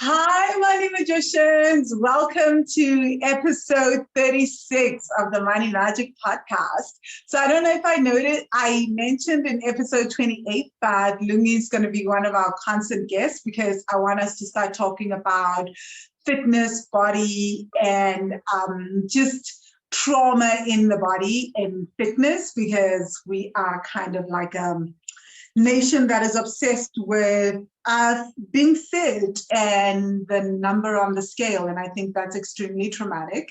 Hi, Money Magicians. Welcome to episode 36 of the Money Magic podcast. So I don't know if I mentioned in episode 28 that Lungi is going to be one of our constant guests because I want us to start talking about fitness, body, and just trauma in the body and fitness, because we are kind of like nation that is obsessed with being fit and the number on the scale. And I think that's extremely traumatic.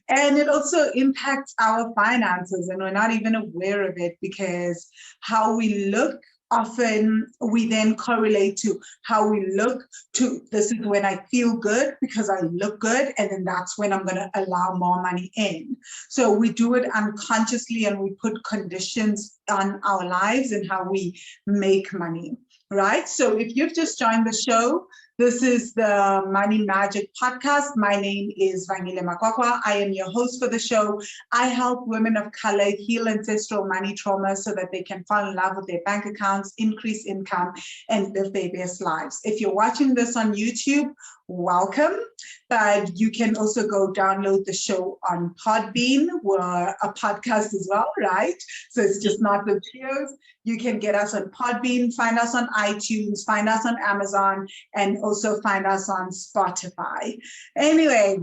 And it also impacts our finances, and we're not even aware of it because how we look, often we then correlate to how we look to this is when I feel good because I look good, and then that's when I'm going to allow more money in. So we do it unconsciously, and we put conditions on our lives and how we make money, right? So if you've just joined the show, this is the Money Magic podcast. My name is Ngubane. I am your host for the show. I help women of color heal ancestral money trauma so that they can fall in love with their bank accounts, increase income, and live their best lives. If you're watching this on YouTube, welcome. But you can also go download the show on Podbean. We're a podcast as well, right? So it's just not the videos. You can get us on Podbean, find us on iTunes, find us on Amazon, and also find us on Spotify. Anyway,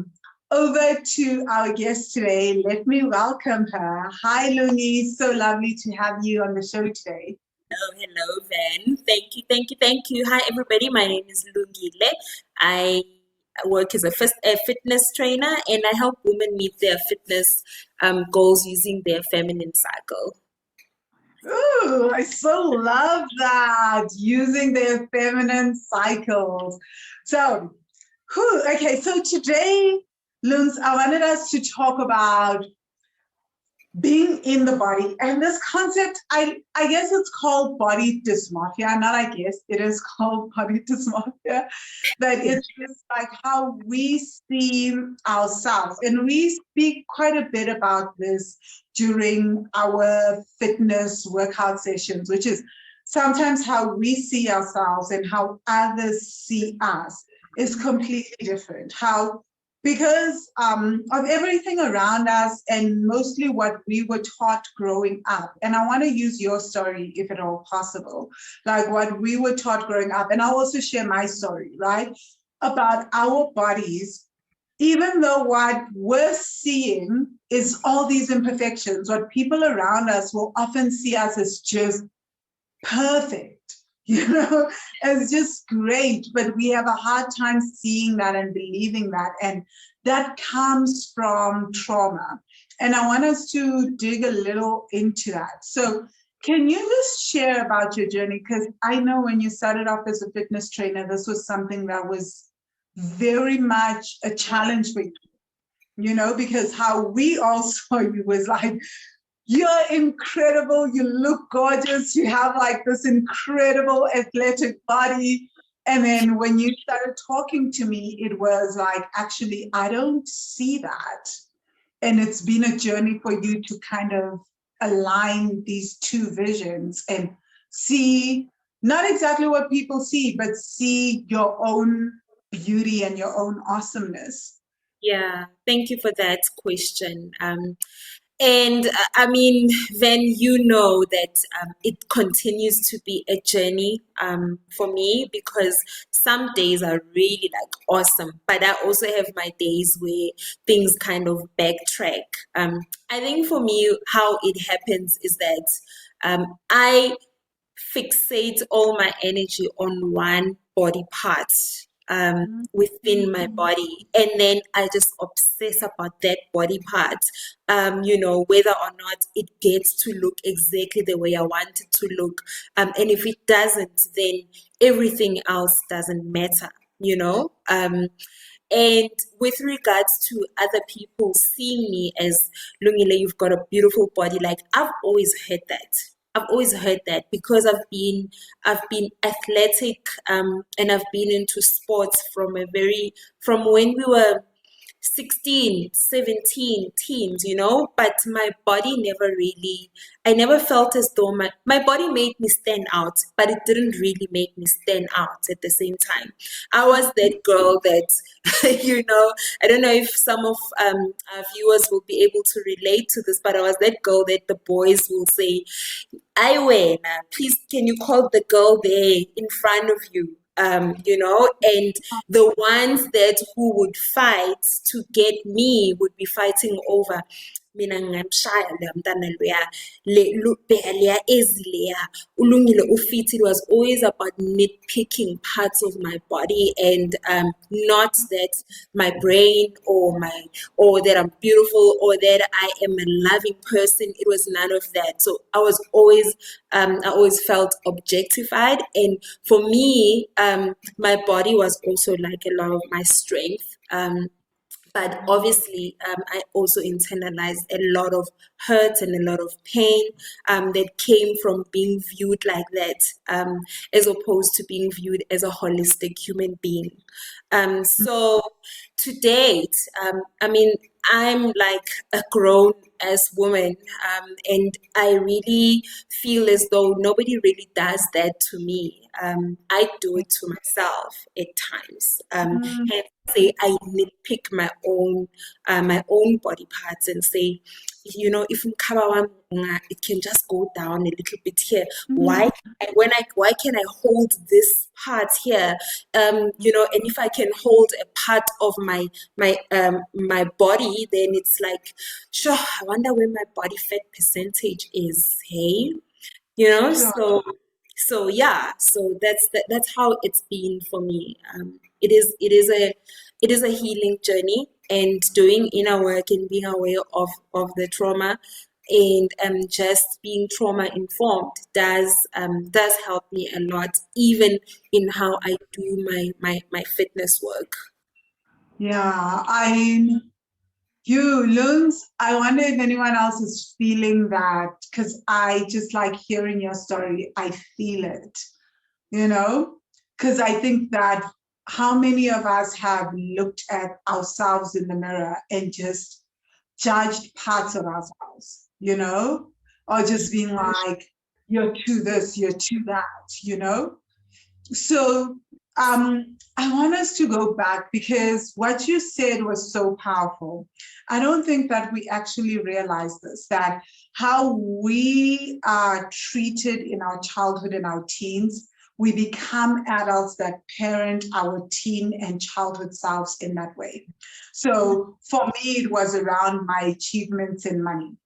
over to our guest today. Let me welcome her. Hi, Lungi. So lovely to have you on the show today. Hello, Van. Thank you. Hi, everybody. My name is Lungile. I work as a fitness trainer, and I help women meet their fitness goals using their feminine cycle. Ooh, I so love that, using their feminine cycles. So, so today, Luns, I wanted us to talk about being in the body, and this concept, I guess it's called body dysmorphia. Not I guess, it is called body dysmorphia. But it's just like how we see ourselves. And we speak quite a bit about this during our fitness workout sessions, which is sometimes how we see ourselves and how others see us is completely different. Because of everything around us and mostly what we were taught growing up. And I want to use your story, if at all possible, like what we were taught growing up. And I'll also share my story, right, about our bodies. Even though what we're seeing is all these imperfections, what people around us will often see us as just perfect. It's just great, but we have a hard time seeing that and believing that. And that comes from trauma. And I want us to dig a little into that. So can you just share about your journey? Because I know when you started off as a fitness trainer, this was something that was very much a challenge for you, because how we all saw you was like, you're incredible, you look gorgeous, you have like this incredible athletic body. And then when you started talking to me, it was like, actually, I don't see that. And it's been a journey for you to kind of align these two visions and see not exactly what people see, but see your own beauty and your own awesomeness. Yeah, thank you for that question. And I mean, then you know that it continues to be a journey for me, because some days are really like awesome, but I also have my days where things kind of backtrack. I think for me, how it happens is that I fixate all my energy on one body part within my body, and then I just obsess about that body part, whether or not it gets to look exactly the way I want it to look, and if it doesn't, then everything else doesn't matter. And with regards to other people seeing me as Lungile, you've got a beautiful body, like I've always heard that. Because I've been athletic, and I've been into sports from when we were 16, 17, teens, but my body never really, I never felt as though my body made me stand out, but it didn't really make me stand out at the same time. I was that girl that, I don't know if some of our viewers will be able to relate to this, but I was that girl that the boys will say, I win. Please, can you call the girl there in front of you? And the ones that who would fight to get me would be fighting over mina ngamshaya leya mntana loya bheka leya ezi leya ulungile ufit. It was always about nitpicking parts of my body, and not that my brain or that I'm beautiful or that I am a loving person. It was none of that. So I always felt objectified, and for me, my body was also like a lot of my strength. But obviously, I also internalized a lot of hurt and a lot of pain that came from being viewed like that, as opposed to being viewed as a holistic human being. So to date, I mean, I'm like a grown as woman, and I really feel as though nobody really does that to me. I do it to myself at times. Hence, say I nitpick my own body parts and say, if it can just go down a little bit here. Why? And why can I hold this part here? And if I can hold a part of my body, then it's like, sure, I wonder where my body fat percentage is. Hey, Sure. so yeah, so that's how it's been for me. It is a healing journey, and doing inner work and being aware of the trauma, and just being trauma informed does help me a lot, even in how I do my fitness work. Yeah, Loons, I wonder if anyone else is feeling that, because I just like hearing your story. I feel it, because I think that how many of us have looked at ourselves in the mirror and just judged parts of ourselves, or just being like, you're too this, you're too that. So I want us to go back because what you said was so powerful. I don't think that we actually realize this, that how we are treated in our childhood and our teens, we become adults that parent our teen and childhood selves in that way. So for me, it was around my achievements and money,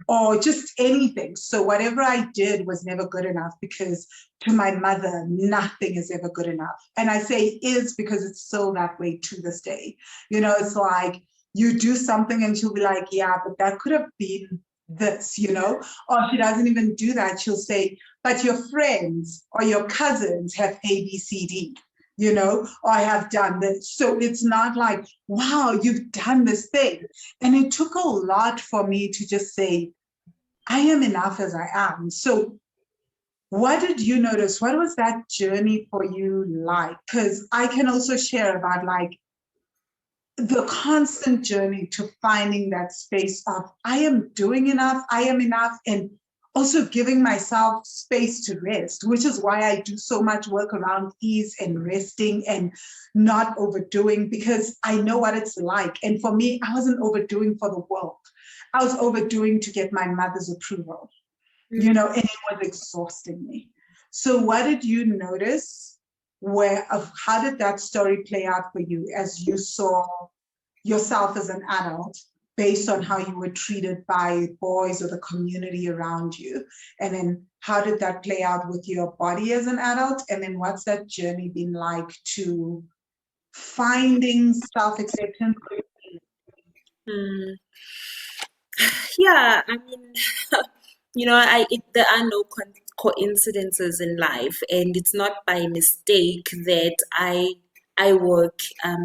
or just anything. So whatever I did was never good enough because to my mother, nothing is ever good enough. And I say is because it's still that way to this day. It's like you do something and she'll be like, yeah, but that could have been this, or she doesn't even do that. She'll say, but your friends or your cousins have A, B, C, D, or I have done this. So it's not like, wow, you've done this thing. And it took a lot for me to just say, I am enough as I am. So what did you notice? What was that journey for you like? Because I can also share about the constant journey to finding that space of I am doing enough, I am enough, and also giving myself space to rest, which is why I do so much work around ease and resting and not overdoing, because I know what it's like. And for me, I wasn't overdoing for the world. I was overdoing to get my mother's approval, and it was exhausting me. So what did you notice how did that story play out for you as you saw yourself as an adult based on how you were treated by boys or the community around you? And then how did that play out with your body as an adult? And then what's that journey been like to finding self-acceptance? Yeah, I mean, there are no coincidences in life, and it's not by mistake that I work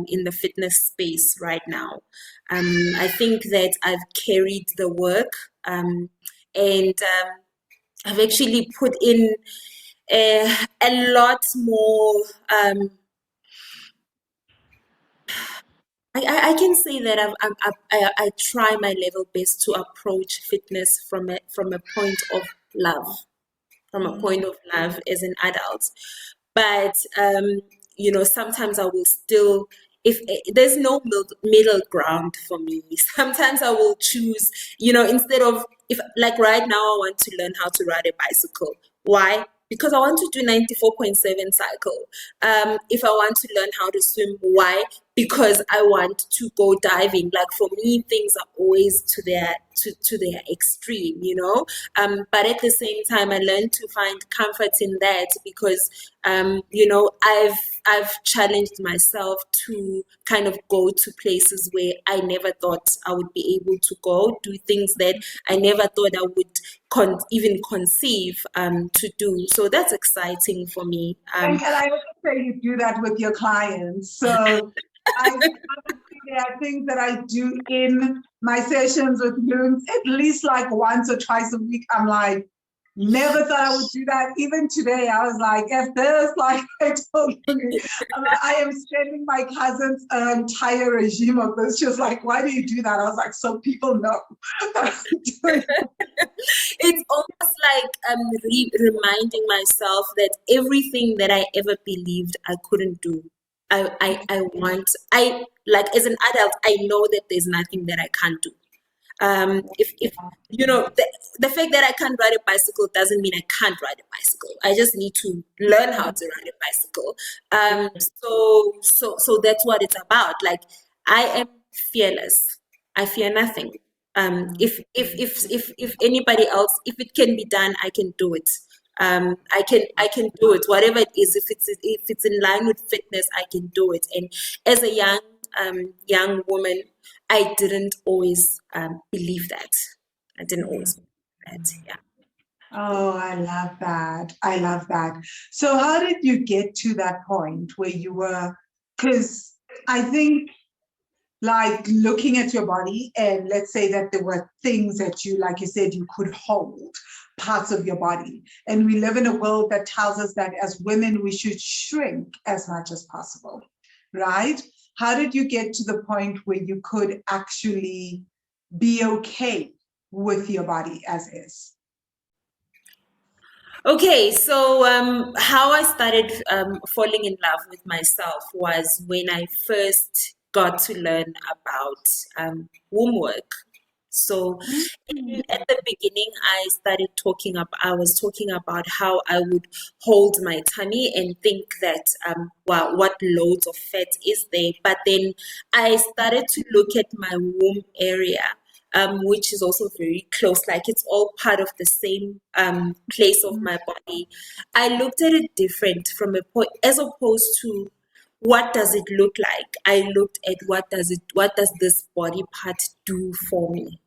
in the fitness space right now. I think that I've carried the work, and I've actually put in a lot more. I can say that I try my level best to approach fitness from a point of love, from a point of love as an adult. But sometimes I will still, if there's no middle ground for me, sometimes I will choose, instead of, if like right now I want to learn how to ride a bicycle. Why? Because I want to do 94.7 cycle. If I want to learn how to swim, why? Because I want to go diving. Like for me, things are always to their extreme. But at the same time, I learned to find comfort in that because I've challenged myself to kind of go to places where I never thought I would be able to go, do things that I never thought I would even conceive to do. So that's exciting for me. And I also say you do that with your clients. So honestly, there are things that I do in my sessions with Lungs, at least like once or twice a week. I'm like, never thought I would do that. Even today, I was like, if this, like I told you, I am sending my cousins an entire regime of this. She was like, why do you do that? I was like, so people know that I'm doing it. It's almost like reminding myself that everything that I ever believed I couldn't do, I like as an adult, I know that there's nothing that I can't do. If the fact that I can't ride a bicycle doesn't mean I can't ride a bicycle. I just need to learn how to ride a bicycle. So that's what it's about. Like I am fearless. I fear nothing. If anybody else, if it can be done, I can do it. I can do it. Whatever it is, if it's in line with fitness, I can do it. And as a young woman, I didn't always believe that. I didn't always believe that. Yeah. Oh, I love that. I love that. So, how did you get to that point where you were? Because I think, like, looking at your body, and let's say that there were things that you, like you said, you could hold parts of your body. And we live in a world that tells us that as women, we should shrink as much as possible, right? How did you get to the point where you could actually be okay with your body as is? Okay, so how I started falling in love with myself was when I first got to learn about womb work. So at the beginning, I was talking about how I would hold my tummy and think that, wow, what loads of fat is there? But then I started to look at my womb area, which is also very close, like it's all part of the same place of my body. I looked at it different from a point, as opposed to what does it look like? I looked at what does this body part do for me?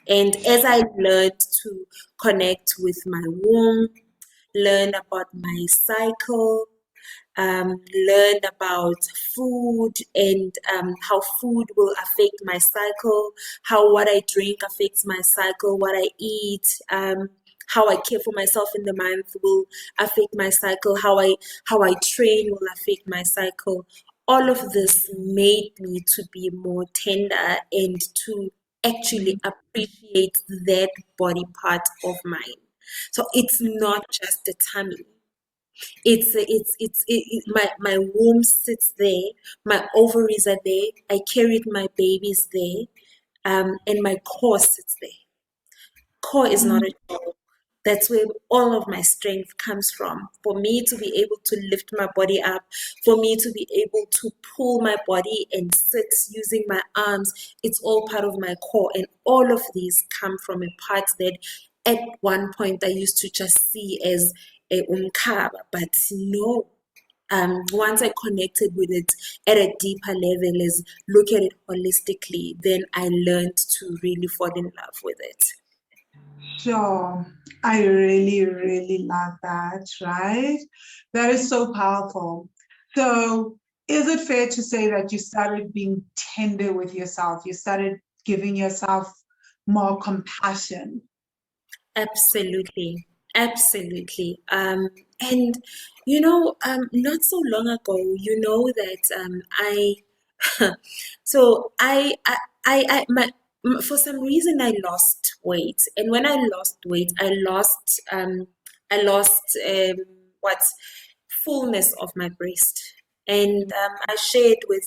And as I learned to connect with my womb, learn about my cycle, learned about food and how food will affect my cycle, how what I drink affects my cycle, what I eat, how I care for myself in the month will affect my cycle, how I train will affect my cycle. All of this made me to be more tender and to actually appreciate that body part of mine. So it's not just the tummy. My womb sits there, my ovaries are there, I carried my babies there, and my core sits there. Core is not a joke. That's where all of my strength comes from. For me to be able to lift my body up, for me to be able to pull my body and sit using my arms, it's all part of my core. And all of these come from a part that at one point I used to just see as a umkaba, but no. Once I connected with it at a deeper level, as look at it holistically, then I learned to really fall in love with it. Sure. I really, really love that, right? That is so powerful. So, is it fair to say that you started being tender with yourself? You started giving yourself more compassion? Absolutely. Absolutely. And not so long ago, you know that I So for some reason I lost weight, and when I lost weight, I lost what fullness of my breast, and I shared with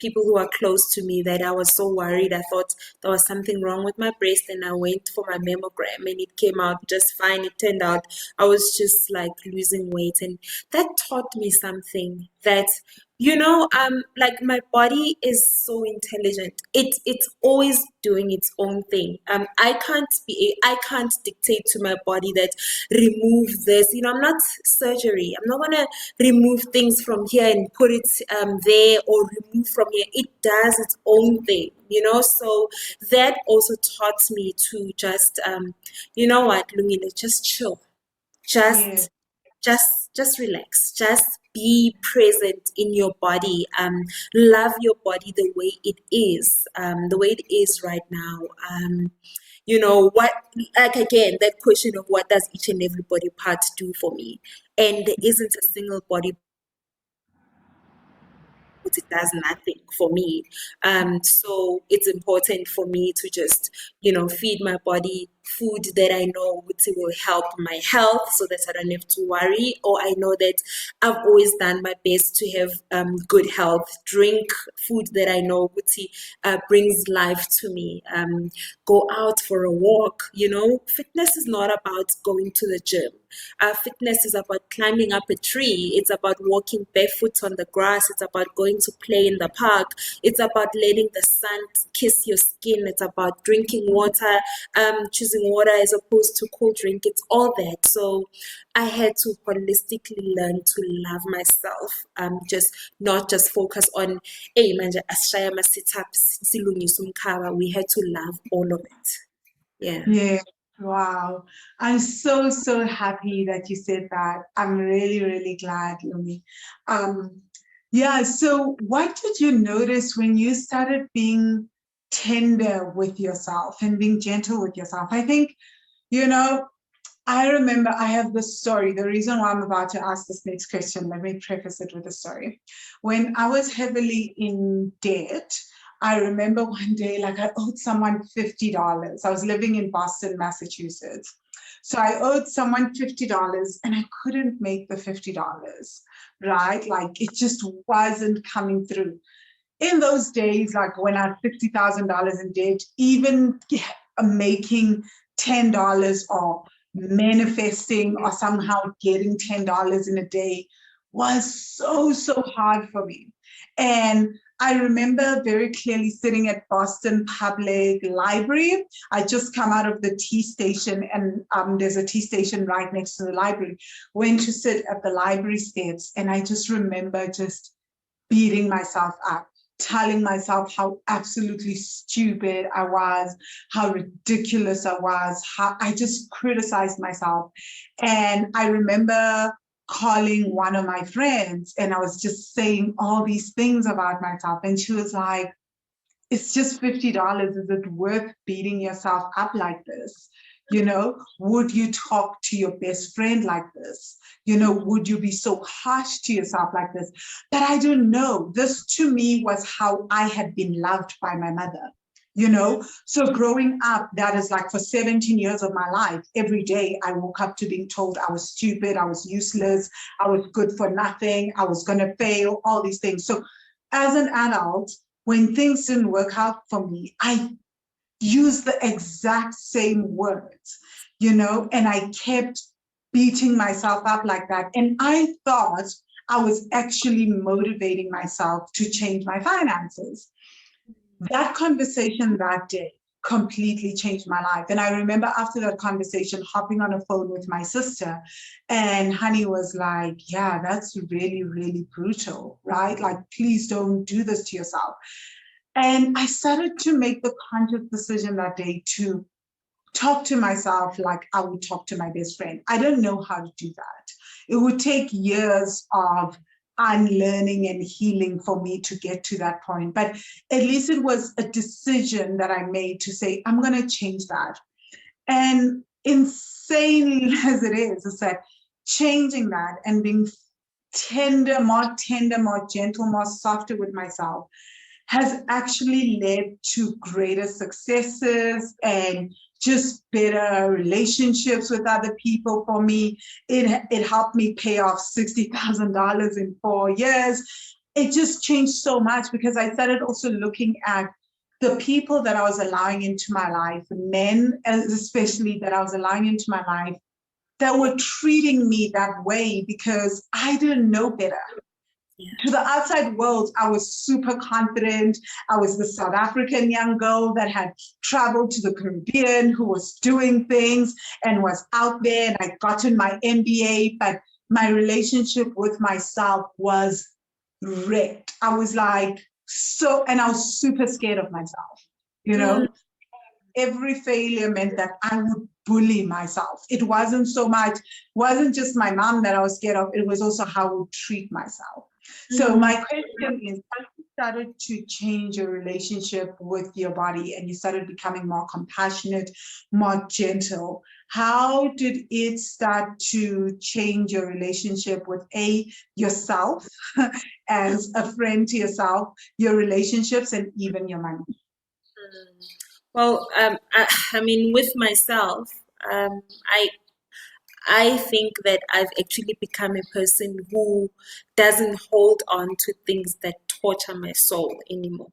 people who are close to me that I was so worried. I thought there was something wrong with my breast, and I went for my mammogram, and it came out just fine. It turned out I was just like losing weight, and that taught me something that like my body is so intelligent. It's always doing its own thing. I can't dictate to my body that remove this. I'm not surgery. I'm not gonna remove things from here and put it there, or remove from here. It does its own thing. So that also taught me to just Lungile, just chill, Yeah. just just relax, just be present in your body, love your body the way it is right now. What, like, again, that question of what does each and every body part do for me, and there isn't a single body, it does nothing for me. So it's important for me to just, feed my body food that I know will help my health, so that I don't have to worry, or I know that I've always done my best to have good health. Drink food that I know brings life to me. Go out for a walk. Fitness is not about going to the gym. Fitness is about climbing up a tree. It's about walking barefoot on the grass. It's about going to play in the park. It's about letting the sun kiss your skin. It's about drinking water, choosing water as opposed to cold drink. It's all that. So I had to holistically learn to love myself. Just not just focus on, hey manje asishaya ama-sit ups silungise umkhaba. We had to love all of it. Yeah. Yeah. Wow. I'm so, so happy that you said that. I'm really, really glad, Lumi. Yeah. So what did you notice when you started being tender with yourself and being gentle with yourself? I think, I remember I have this story. The reason why I'm about to ask this next question, let me preface it with a story. When I was heavily in debt, I remember one day, like, I owed someone $50. I was living in Boston, Massachusetts. So I owed someone $50 and I couldn't make the $50, right? Like, it just wasn't coming through. In those days, like when I had $50,000 in debt, even making $10 or manifesting or somehow getting $10 in a day was so, so hard for me. And I remember very clearly sitting at Boston Public Library. I just come out of the T station, and there's a T station right next to the library. Went to sit at the library steps, and I just remember just beating myself up, telling myself how absolutely stupid I was, how ridiculous I was, how I just criticized myself. And I remember calling one of my friends, and I was just saying all these things about myself. And she was like, it's just $50. Is it worth beating yourself up like this? Would you talk to your best friend like this? Would you be so harsh to yourself like this? But I don't know. This to me was how I had been loved by my mother. So growing up, that is like for 17 years of my life, every day I woke up to being told I was stupid, I was useless, I was good for nothing, I was going to fail, all these things. So as an adult, when things didn't work out for me, I used the exact same words, and I kept beating myself up like that. And I thought I was actually motivating myself to change my finances. That conversation that day completely changed my life. And I remember after that conversation, hopping on a phone with my sister, and Honey was like, yeah, that's really, really brutal, right? Like, please don't do this to yourself. And I started to make the conscious decision that day to talk to myself like I would talk to my best friend. I don't know how to do that. It would take years of unlearning and healing for me to get to that point. But at least it was a decision that I made to say, I'm going to change that. And insane as it is that changing that and being more tender, more gentle, more softer with myself has actually led to greater successes and just better relationships with other people for me. It helped me pay off $60,000 in 4 years. It just changed so much because I started also looking at the people that I was allowing into my life, men especially that I was allowing into my life, that were treating me that way because I didn't know better. Yeah. To the outside world, I was super confident. I was the South African young girl that had traveled to the Caribbean, who was doing things and was out there, and I'd gotten my MBA, but my relationship with myself was wrecked. I was like, and I was super scared of myself, you know? Every failure meant that I would bully myself. It wasn't just my mom that I was scared of, it was also how I would treat myself. So my question is, as you started to change your relationship with your body and you started becoming more compassionate, more gentle, how did it start to change your relationship with yourself as a friend to yourself, your relationships, and even your money? Well, I mean, with myself, um, I I think that I've actually become a person who doesn't hold on to things that torture my soul anymore.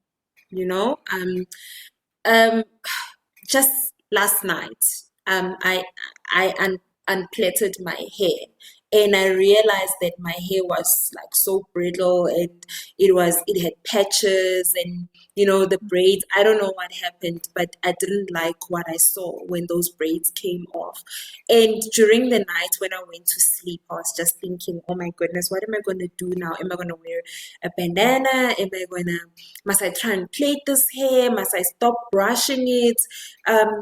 You know, um, just last night, I unplaited my hair, and I realized that my hair was like so brittle, and it had patches, and the braids. I don't know what happened, but I didn't like what I saw when those braids came off. And during the night when I went to sleep, I was just thinking, oh my goodness, what am I going to do now? Am I going to wear a bandana? Must I try and plait this hair? Must I stop brushing it?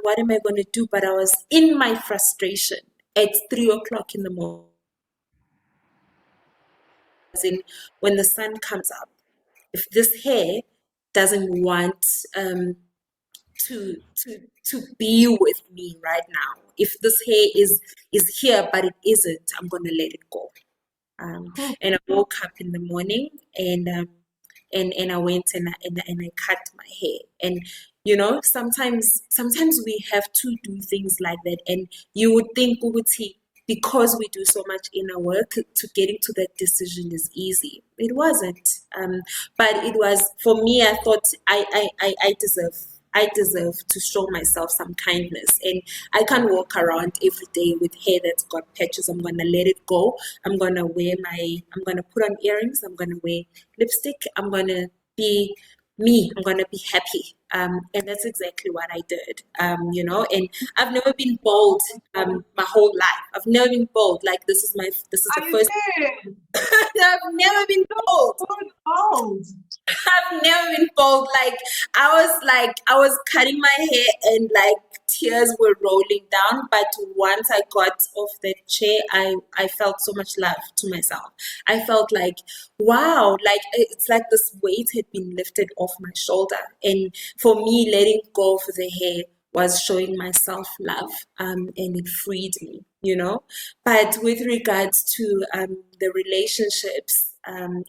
What am I going to do? But I was in my frustration at 3 o'clock in the morning. As in, when the sun comes up, if this hair doesn't want to be with me right now, if this hair is here but it isn't, I'm going to let it go. And I woke up in the morning, and I went and I cut my hair. And sometimes we have to do things like that. And you would think, Uguti, because we do so much inner work, to getting to that decision is easy. It wasn't. But it was, for me. I thought I deserve to show myself some kindness, and I can't walk around every day with hair that's got patches. I'm gonna let it go. I'm gonna put on earrings. I'm gonna wear lipstick. I'm gonna be me. I'm gonna be happy. And that's exactly what I did. And I've never been bold my whole life. I've never been bold. Like, this is the first. I've never been bold. Bold. I've never been bold. Like, I was cutting my hair, and like tears were rolling down. But once I got off the chair, I felt so much love to myself. I felt like, wow, like it's like this weight had been lifted off my shoulder. And for me, letting go of the hair was showing myself love, and it freed me, But with regards to the relationships, and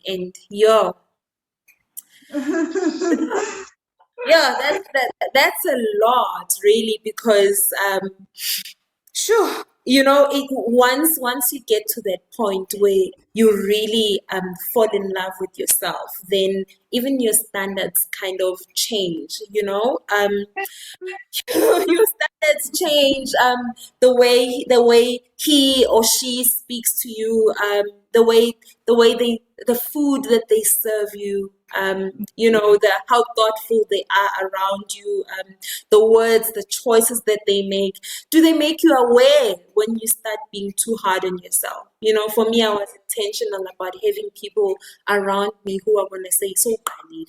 that's a lot, really, because sure, once you get to that point where you really fall in love with yourself, then even your standards kind of change, your standards change. The way he or she speaks to you, the food that they serve you, how thoughtful they are around you, the words, the choices that they make. Do they make you aware when you start being too hard on yourself? For me, I was intentional about having people around me who are going to say, so Khalil,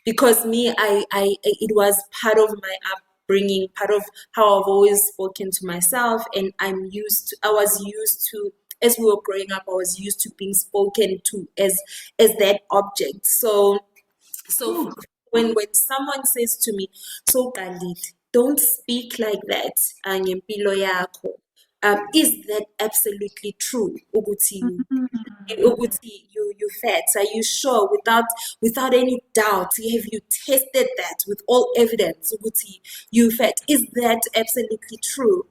because me, it was part of my upbringing, part of how I've always spoken to myself, and I was used to, as we were growing up, I was used to being spoken to as that object. So when someone says to me, so Khalid, don't speak like that, ngempilo yakho. Is that absolutely true, ukuthi ukuthi you fat. Are you sure? Without any doubt, have you tested that with all evidence? Ukuthi you fat. Is that absolutely true?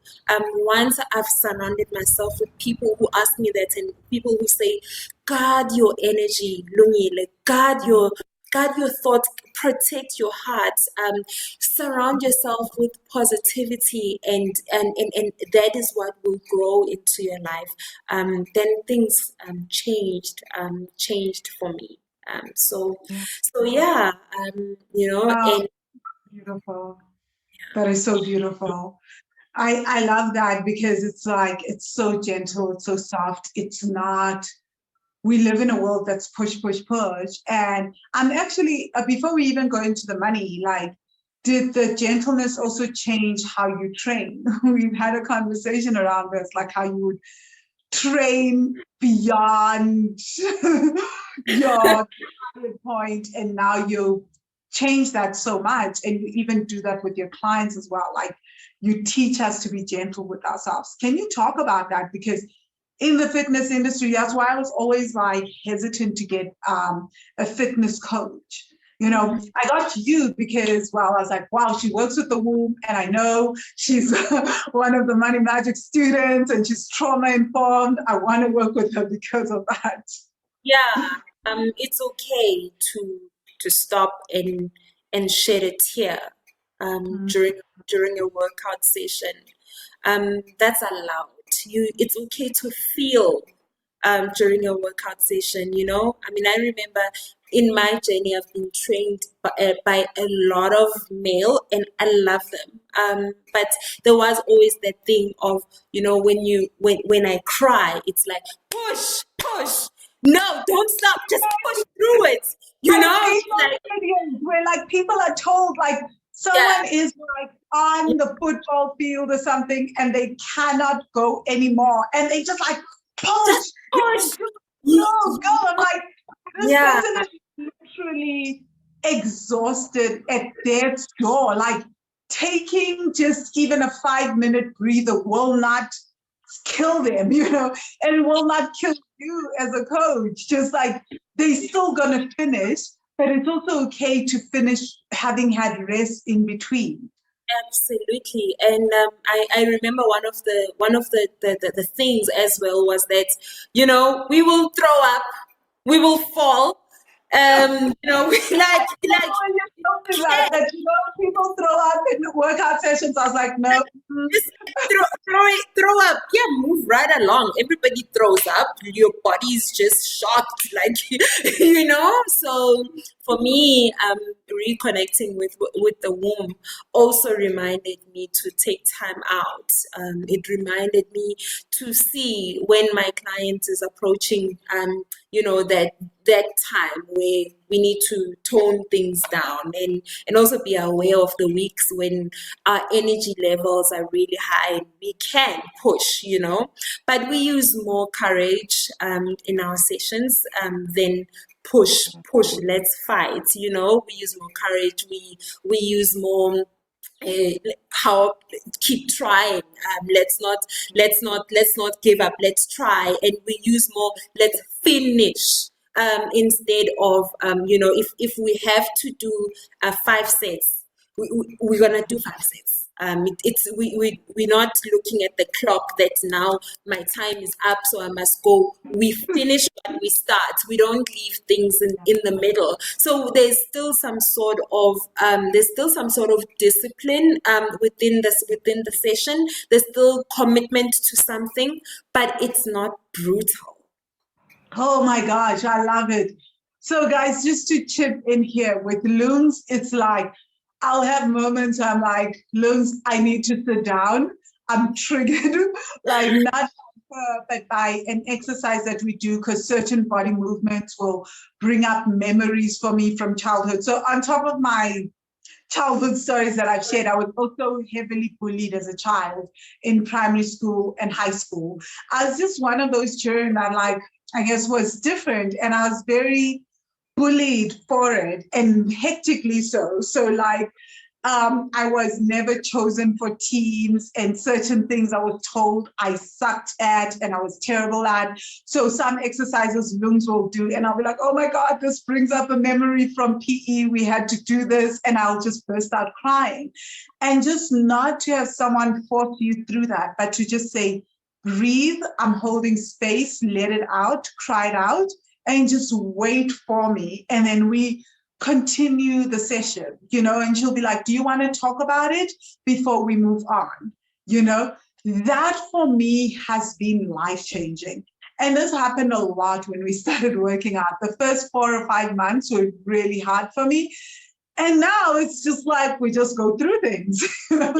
Once I've surrounded myself with people who ask me that, and people who say, guard your energy, Lungile, guard your thoughts, protect your heart, surround yourself with positivity, and that is what will grow into your life. Then things changed for me. So yeah, Oh, and beautiful. That is so beautiful. I love that because it's like, it's so gentle, it's so soft. It's not, we live in a world that's push, push, push. And I'm actually, before we even go into the money, like, did the gentleness also change how you train? We've had a conversation around this, like how you would train beyond your point, and now you change that so much, and you even do that with your clients as well. Like, you teach us to be gentle with ourselves. Can you talk about that? Because in the fitness industry, that's why I was always like hesitant to get a fitness coach. I got you because, well, I was like, wow, she works with the womb, and I know she's one of the Money Magic students, and she's trauma informed. I want to work with her because of that. yeah, it's okay to stop and shed a tear during a workout session. That's allowed. It's okay to feel during a workout session. I mean, I remember in my journey, I've been trained by a lot of male, and I love them. But there was always that thing of, when I cry, it's like push, push. No, don't stop. Just push through it. I see Like, those videos where like people are told like yeah, someone is like on the football field or something, and they cannot go anymore, and they just like push, just push. go. I'm like, this Yeah, person is literally exhausted at death's door. Like, taking just even a 5-minute breather will not kill them, and will not kill you as a coach. Just like, they still gonna finish, but it's also okay to finish having had rest in between. absolutely. And I remember one of the things as well was that, we will throw up, we will fall. We like Oh, you told me that people throw up in workout sessions. I was like, no. just throw up. Yeah, move right along. Everybody throws up. Your body's just shocked, like So for me, reconnecting with the womb also reminded me to take time out. It reminded me to see when my client is approaching, that time where we need to tone things down, and also be aware of the weeks when our energy levels are really high and we can push, but we use more courage in our sessions than push, let's fight. We use more courage, we use more how keep trying, let's not give up, let's try, and we use more let's finish, instead of, if we have to do 5 sets, we're gonna do 5 sets. We're not looking at the clock that now my time is up, so I must go. We finish what we start. We don't leave things in the middle. So there's still some sort of discipline within the session. There's still commitment to something, but it's not brutal. Oh my gosh, I love it. So guys, just to chip in here with Loons, it's like, I'll have moments I'm like, Loons, I need to sit down. I'm triggered, like not but by an exercise that we do, because certain body movements will bring up memories for me from childhood. So on top of my childhood stories that I've shared, I was also heavily bullied as a child in primary school and high school. I was just one of those children that, like, I guess was different, and I was very bullied for it, and hectically so. So like, I was never chosen for teams, and certain things I was told I sucked at and I was terrible at. So some exercises Lungs will do, and I'll be like, oh my God, this brings up a memory from PE. We had to do this, and I'll just burst out crying. And just not to have someone force you through that, but to just say, breathe, I'm holding space, let it out, cry it out, and just wait for me. And then we continue the session, and she'll be like, do you want to talk about it before we move on? That for me has been life-changing. And this happened a lot when we started working out. The first 4 or 5 months were really hard for me. And now it's just like we just go through things. Yep.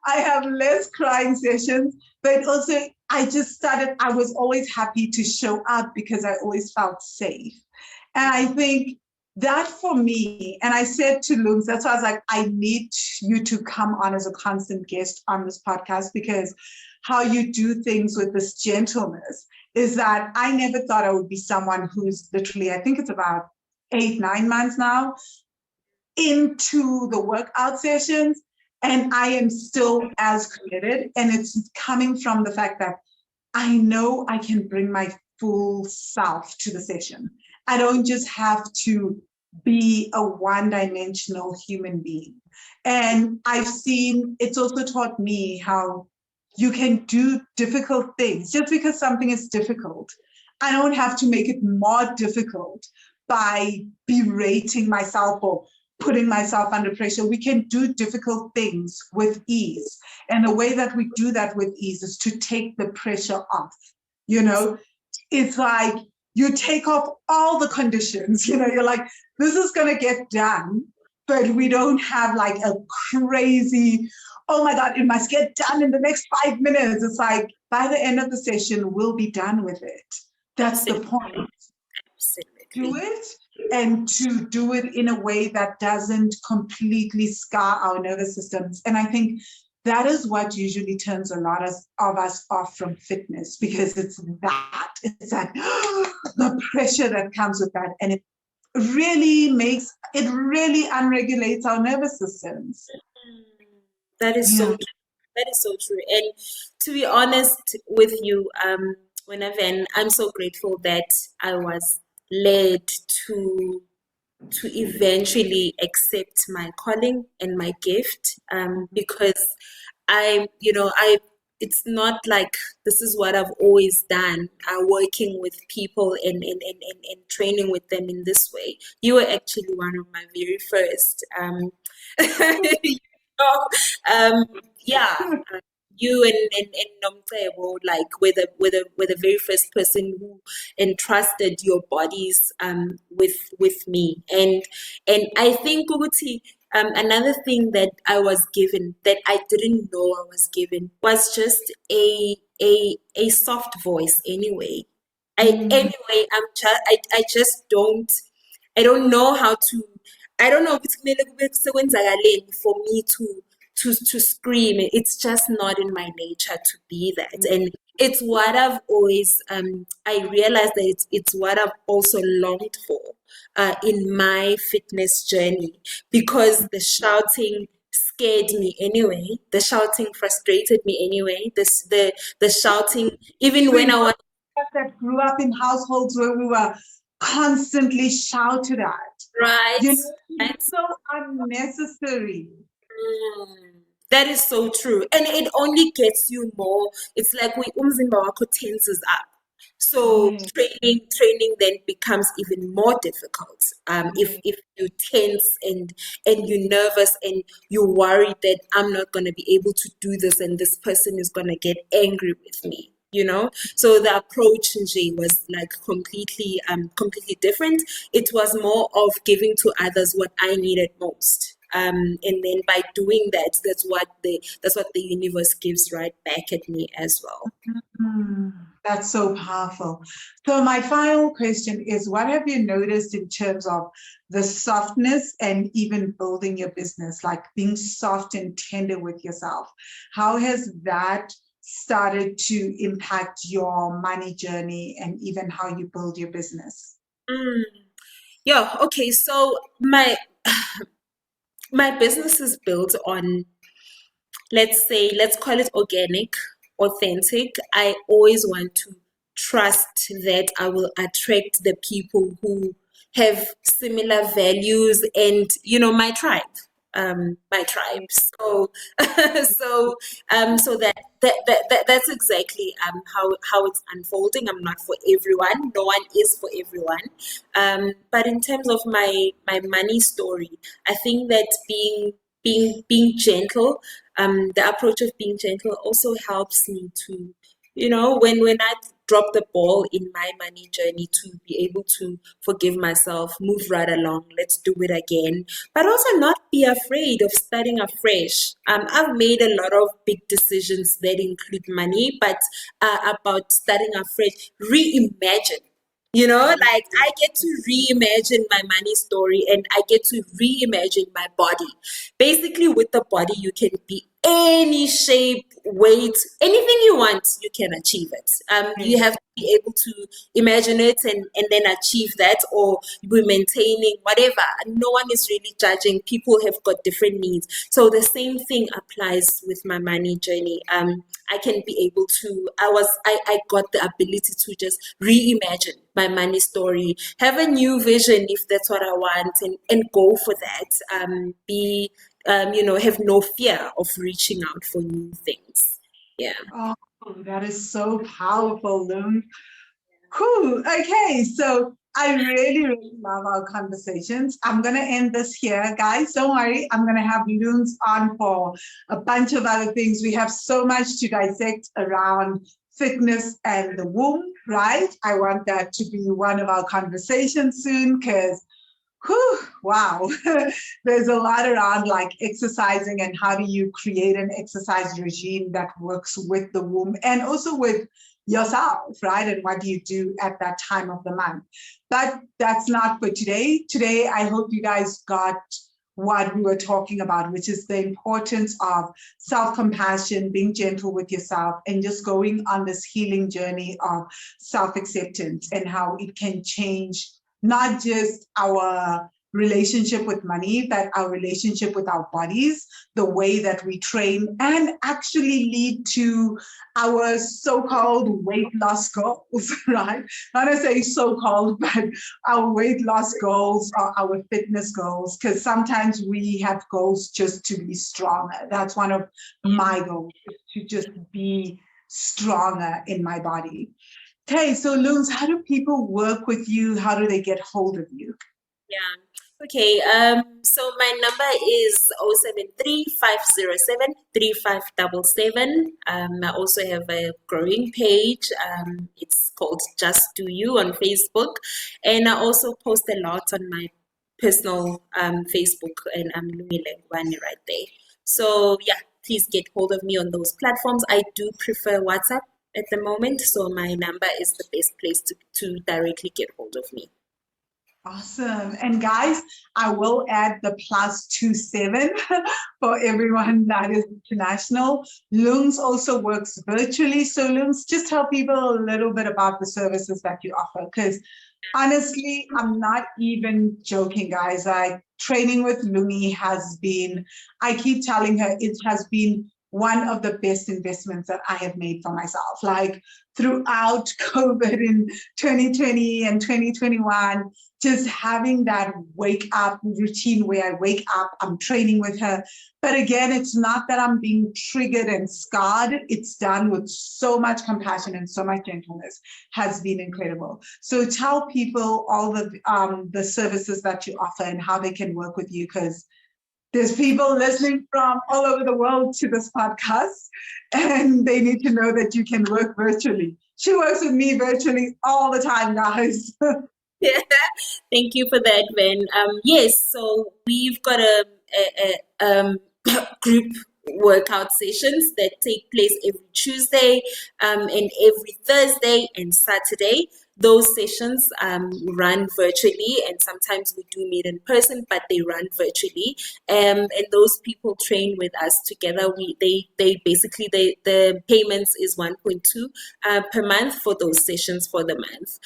I have less crying sessions, but also I was always happy to show up because I always felt safe. And I think that for me, and I said to Lungs, that's why I was like, I need you to come on as a constant guest on this podcast, because how you do things with this gentleness is that I never thought I would be someone who's literally, I think it's about 8, 9 months now into the workout sessions, and I am still as committed. And it's coming from the fact that I know I can bring my full self to the session. I don't just have to be a one-dimensional human being. And it's also taught me how you can do difficult things. Just because something is difficult, I don't have to make it more difficult by berating myself or putting myself under pressure. We can do difficult things with ease. And the way that we do that with ease is to take the pressure off. It's like you take off all the conditions, you're like, this is going to get done, but we don't have like a crazy, oh my God, it must get done in the next 5 minutes. It's like, by the end of the session, we'll be done with it. That's the point. Absolutely. Do it, and to do it in a way that doesn't completely scar our nervous systems. And I think that is what usually turns a lot of us off from fitness, because it's that the pressure that comes with that, and it really unregulates our nervous systems. That is so true. That is so true. And to be honest with you, I'm so grateful that I was led to eventually accept my calling and my gift, because it's not like this is what I've always done, working with people and training with them in this way. You were actually one of my very first, yeah. You and Nomcebo, like were the very first person who entrusted your bodies with me, and I think Uguti, another thing that I was given that I didn't know I was given was just a soft voice. Anyway, I just don't, I don't know how to, I don't know for me to scream. It's just not in my nature to be that. And it's what I've always, I realized that it's what I've also longed for in my fitness journey, because the shouting scared me anyway. The shouting frustrated me anyway. The shouting, even when I was... that grew up in households where we were constantly shouted at. Right. It's so unnecessary. That is so true. And it only gets you more. It's like we umzimba wako tenses up. So training then becomes even more difficult. If you tense and you're nervous and you're worried that I'm not going to be able to do this and this person is going to get angry with me. So the approach was like completely different. It was more of giving to others what I needed most. And then by doing that, that's what the universe gives right back at me as well. That's so powerful. So my final question is, what have you noticed in terms of the softness and even building your business, like being soft and tender with yourself? How has that started to impact your money journey and even how you build your business? Yeah, okay. So my business is built on, let's call it organic, authentic. I always want to trust that I will attract the people who have similar values and, my tribe. My tribe. So, so, that's exactly how it's unfolding. I'm not for everyone. No one is for everyone. But in terms of my money story, I think that being gentle, the approach of being gentle also helps me to, when I drop the ball in my money journey, to be able to forgive myself, move right along, let's do it again, but also not be afraid of starting afresh. I've made a lot of big decisions that include money, but about starting afresh, reimagine. Like I get to reimagine my money story, and I get to reimagine my body. Basically, with the body, you can be any shape, weight, anything you want, you can achieve it. You have to be able to imagine it and then achieve that, or be maintaining whatever. And no one is really judging. People have got different needs. So the same thing applies with my money journey. I can be able to, I got the ability to just reimagine my money story, have a new vision if that's what I want, and go for that. Have no fear of reaching out for new things. Yeah. Oh, that is so powerful, Lung. Cool. Okay, so I really, really love our conversations. I'm going to end this here, guys. Don't worry. I'm going to have Loons on for a bunch of other things. We have so much to dissect around fitness and the womb, right? I want that to be one of our conversations soon because wow, there's a lot around like exercising and how do you create an exercise regime that works with the womb and also with yourself, right? And what do you do at that time of the month? But that's not for today. Today, I hope you guys got what we were talking about, which is the importance of self-compassion, being gentle with yourself, and just going on this healing journey of self-acceptance and how it can change not just our relationship with money, but our relationship with our bodies, the way that we train, and actually lead to our so-called weight loss goals, right? Not to say so-called, but our weight loss goals or our fitness goals, because sometimes we have goals just to be stronger. That's one of my goals, to just be stronger in my body. Okay, so Loons, how do people work with you? How do they get hold of you? Yeah. Okay. So my number is 073-507-3577. I also have a growing page. It's called Just Do You on Facebook. And I also post a lot on my personal Facebook, and I'm Lungile right there. So yeah, please get hold of me on those platforms. I do prefer WhatsApp at the moment, so my number is the best place to directly get hold of me. Awesome. And guys, I will add the +27 for everyone that is international. Loons also works virtually. So Loons, just tell people a little bit about the services that you offer, because honestly, I'm not even joking, guys. Like training with Lungi has been, I keep telling her, it has been one of the best investments that I have made for myself. Like throughout COVID in 2020 and 2021, just having that wake up routine where I wake up, I'm training with her. But again, it's not that I'm being triggered and scarred. It's done with so much compassion and so much gentleness. Has been incredible. So tell people all the services that you offer and how they can work with you, because there's people listening from all over the world to this podcast, and they need to know that you can work virtually. She works with me virtually all the time, guys. Yeah, thank you for that, Van. Yes, so we've got a group workout sessions that take place every Tuesday, and every Thursday and Saturday. Those sessions run virtually, and sometimes we do meet in person, but they run virtually. And those people train with us together. They basically, the payments is 1.2 per month for those sessions for the month.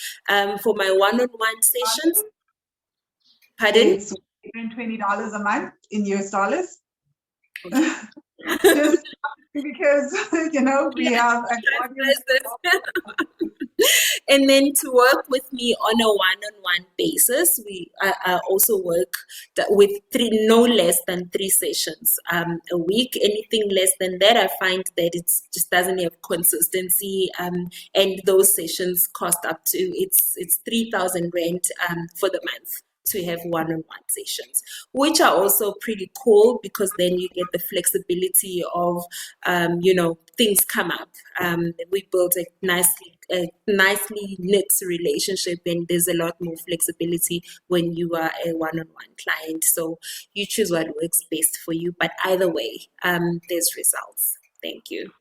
For my one-on-one sessions, pardon? Yes. $120 a month in US dollars. Okay. Just because, we have an audience. And then to work with me on a one-on-one basis, I also work with no less than 3 sessions a week. Anything less than that, I find that it just doesn't have consistency. And those sessions cost up to it's 3,000 rand for the month to have one-on-one sessions, which are also pretty cool because then you get the flexibility of, things come up. We build a nicely knit relationship, and there's a lot more flexibility when you are a one-on-one client. So you choose what works best for you. But either way, there's results. Thank you.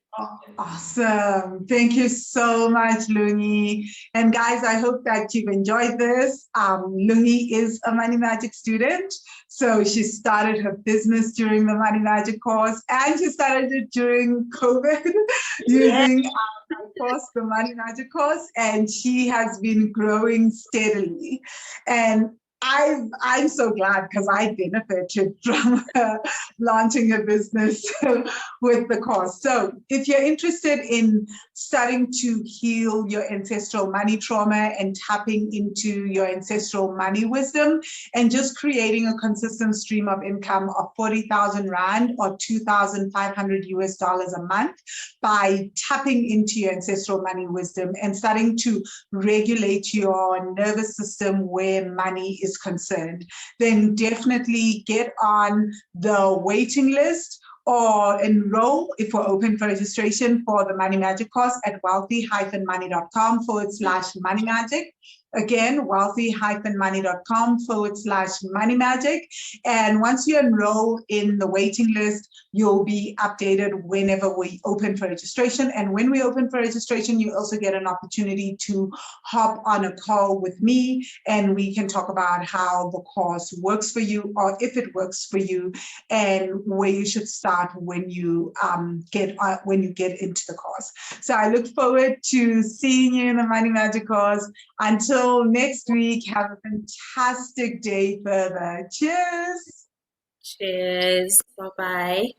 Awesome. Thank you so much, Lungi. And guys, I hope that you've enjoyed this. Lungi is a Money Magic student. So she started her business during the Money Magic course, and she started it during COVID using course, the Money Magic course, and she has been growing steadily. And I'm so glad because I benefited from launching a business with the course. So if you're interested in starting to heal your ancestral money trauma and tapping into your ancestral money wisdom and just creating a consistent stream of income of 40,000 Rand or 2,500 US dollars a month by tapping into your ancestral money wisdom and starting to regulate your nervous system where money is concerned, then definitely get on the waiting list or enroll if we're open for registration for the Money Magic course at wealthy-money.com/money magic. Again, wealthy-money.com/money magic. And once you enroll in the waiting list, you'll be updated whenever we open for registration. And when we open for registration, you also get an opportunity to hop on a call with me, and we can talk about how the course works for you, or if it works for you, and where you should start when you get into the course. So I look forward to seeing you in the Money Magic course. Until next week, have a fantastic day further. Cheers. Cheers. Bye-bye.